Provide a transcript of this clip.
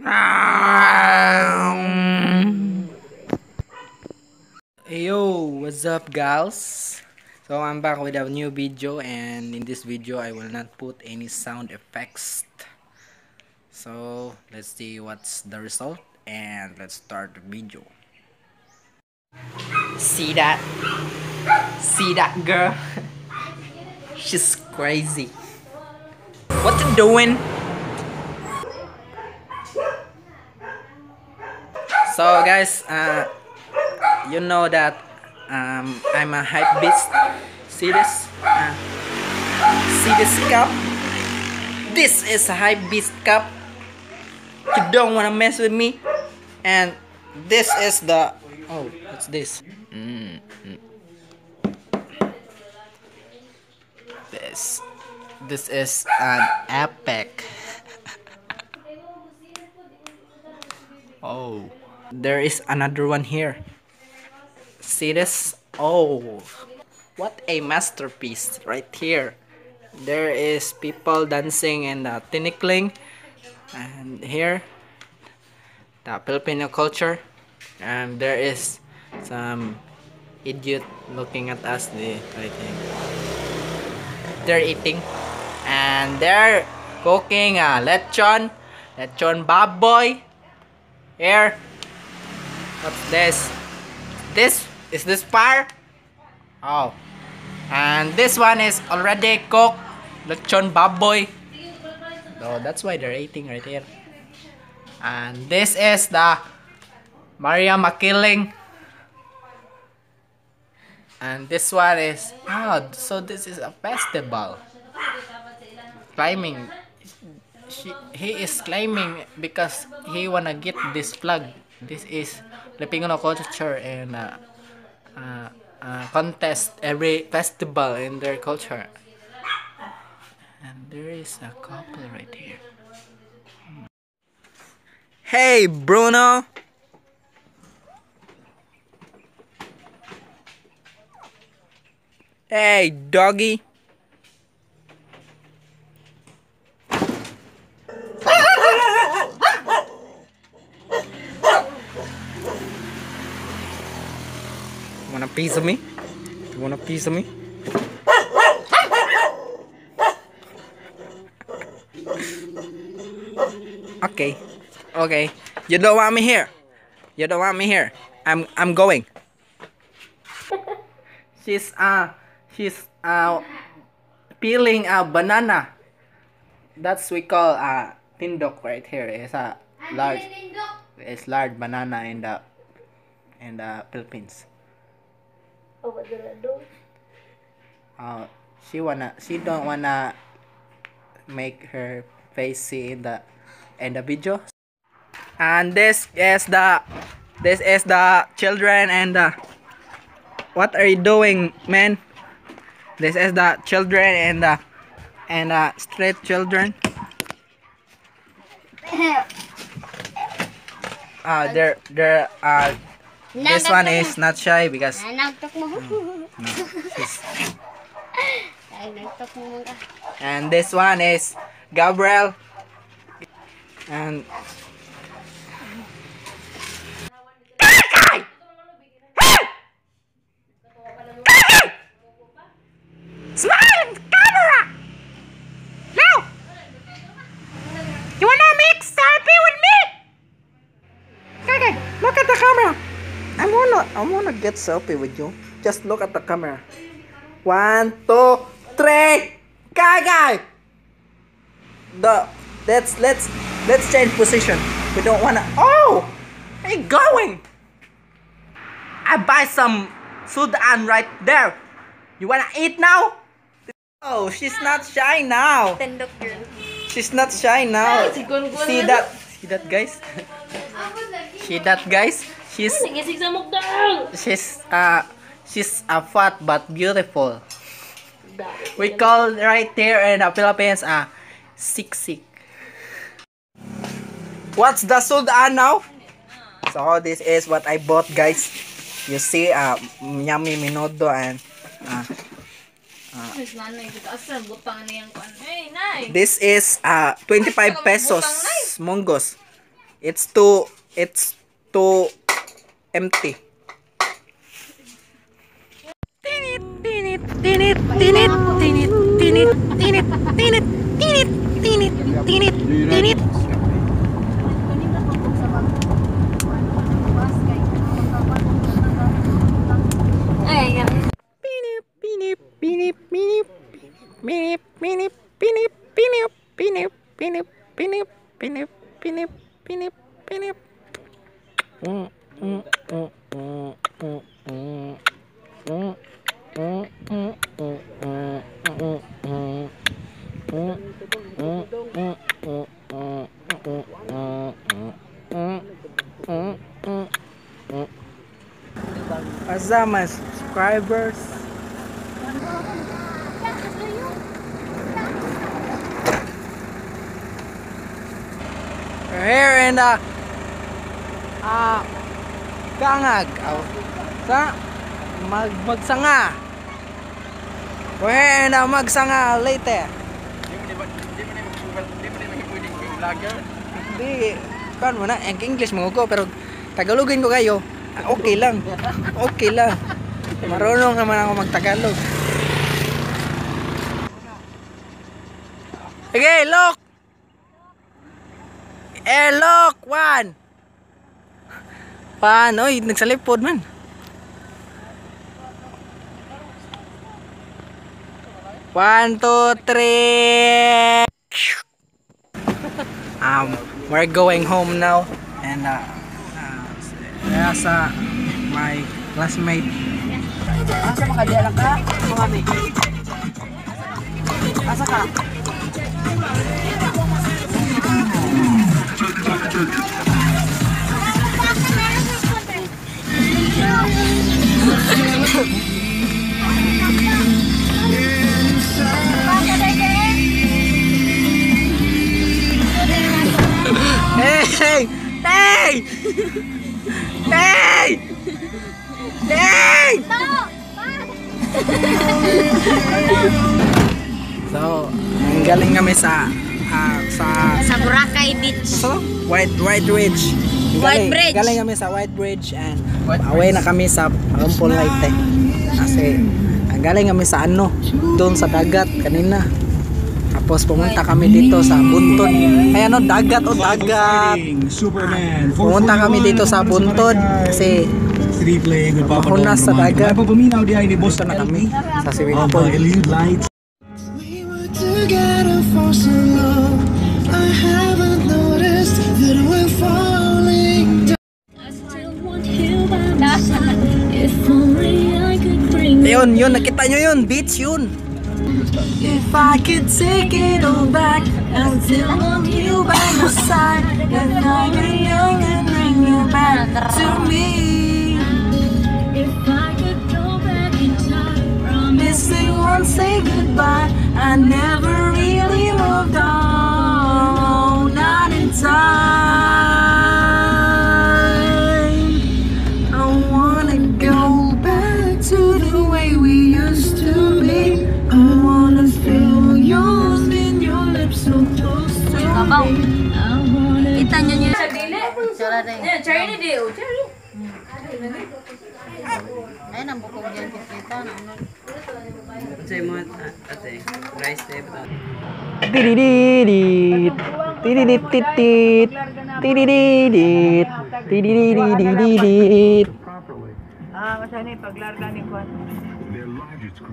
Yo, what's up guys? So I'm back with a new video, and in this video I will not put any sound effects. So let's see what's the result and let's start the video. See that? See that girl? She's crazy. What you doing? So guys, you know that I'm a hype beast. See this? See this cup? This is a hype beast cup. You don't wanna mess with me. And this is the what's this? This this is an epic. Oh, there is another one here. See this? Oh, what a masterpiece right here. There is people dancing and tinikling, and here the Filipino culture, and there is some idiot looking at us. I think they're eating, and they're cooking lechon baboy. Here, what's this? This is this fire? Oh, and this one is already cooked lechon baboy. So that's why they're eating right here. And this is the Maria Makiling. And this one is so this is a festival. Climbing. He is climbing because he wanna get this flag. This is Filipino culture, and contest every festival in their culture. And there is a couple right here. Hey Bruno. Hey doggy. Want a piece of me? You want a piece of me? Okay. Okay. You don't want me here. You don't want me here. I'm going. She's peeling a banana. That's we call tindok right here. It's a large banana in the Philippines. She don't wanna make her face see in the video. And this is the children, and what are you doing, man? This is the children and street children. They're this one is not shy because no, and this one is Gabriel, and smile at the camera. Now, you wanna make selfie with me? Okay, look at the camera. I wanna get selfie with you. Just look at the camera. 1, 2, 3. Guy. Let's change position. We don't wanna. Oh, where you going? I buy some sudan right there. You wanna eat now? Oh, she's not shy now. She's not shy now. See that, guys? See that, guys? She's a fat but beautiful. We call right here in the Philippines siksik. What's the sudan now? So this is what I bought, guys. You see, yummy minodo and this is 25 pesos monggos. It's too empty. Tinit, tinit, tinit, tinit, tinit, tinit, tinit, tinit, tinit, tinit, tinit, tinit. Pinip, pinip, pinip, pinip, pinip, pinip, pinip, pinip, pinip, pinip, pinip, pinip, pinip, pinip, pinip. Asa my subscribers? We're here in the Kangag. Sa Magsanga. We're here in the Magsanga Leyte. Hindi, kan mo na, ang English mo ko, pero Tagalogin ko kayo. Okay lang. Okay lang. Marunong naman ako mag-Tagalog. Okay, look! Look! One! Paano? Nagsalipod man. One, two, three. We're going home now, and sa my classmate. Asa makadiala ka? Mami. Asa ka? Hey! Hey! Hey! Hey! So, galing kami sa Boracay Beach. So, White Bridge. White Bridge. Galing kami sa White Bridge and away na kami sa Ampon Leyte. Kasi galing kami sa doon sa dagat kanina. Tapos pumunta kami dito sa Buntod. Ay dagat o dagat. Pumunta kami dito sa Buntod kasi mahunas sa dagat. Dito na kami sa swimming pool. We were together for so long. I haven't noticed that we're falling down. I still want you by my side. If only I could bring you. Yun, nakita nyo yun, beach yun. If I could take it all back, I still want you by my side. If I were young and bring you back to me. If I could go back in time, promising won't say goodbye. I never really moved on, not in time. I wanna go back to the way we used to be. I wanna feel yours in your lips so close to me. I wanna Kita nyo niya. Cari ni dia, cari. Ayun ang bukong dyan kita. Saya mau ate, rice teh betul. Tidididit. Tididididit. Tididididit. Tididididit. Masya ni paglarga ni Kwan.